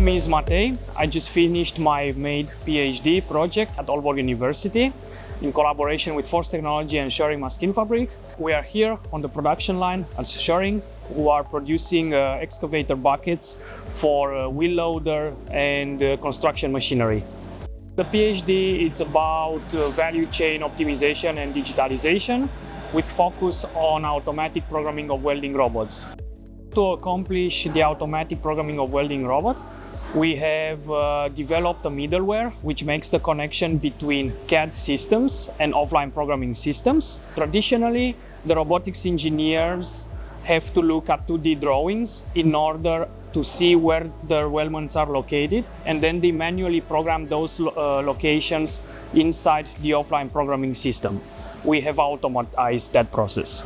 name is Matei. I just finished my MADE PhD project at Aalborg University in collaboration with Force Technology and Sjørring Maskinfabrik. We are here on the production line at Sjørring, who are producing excavator buckets for wheel loader and construction machinery. The PhD is about value chain optimization and digitalization with focus on automatic programming of welding robots. To accomplish the automatic programming of welding robot, we have developed a middleware which makes the connection between CAD systems and offline programming systems. Traditionally, the robotics engineers have to look at 2D drawings in order to see where the weldments are located, and then they manually program those locations inside the offline programming system. We have automatized that process.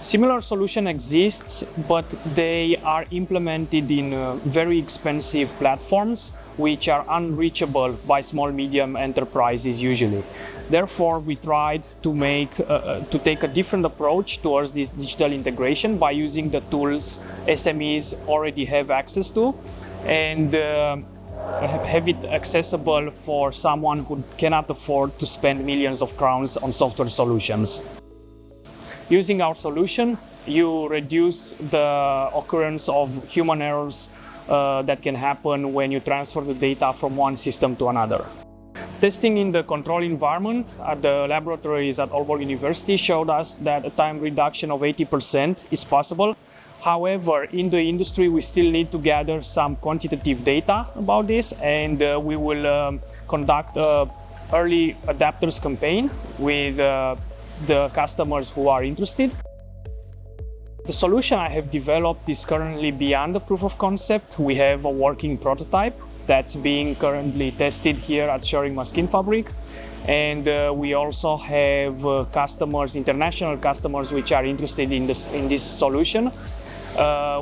Similar solution exists, but they are implemented in very expensive platforms which are unreachable by small medium enterprises usually. Therefore, we tried to take a different approach towards this digital integration by using the tools SMEs already have access to and have it accessible for someone who cannot afford to spend millions of crowns on software solutions. Using our solution, you reduce the occurrence of human errors that can happen when you transfer the data from one system to another. Testing in the control environment at the laboratories at Aalborg University showed us that a time reduction of 80% is possible. However, in the industry, we still need to gather some quantitative data about this, and we will conduct an early adapters campaign with the customers who are interested. The solution I have developed is currently beyond the proof of concept. We have a working prototype that's being currently tested here at Sjørring Maskinfabrik. And we also have customers, international customers, which are interested in this solution.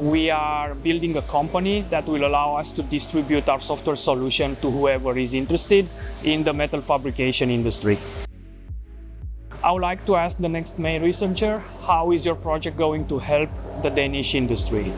We are building a company that will allow us to distribute our software solution to whoever is interested in the metal fabrication industry. I would like to ask the next main researcher, how is your project going to help the Danish industry?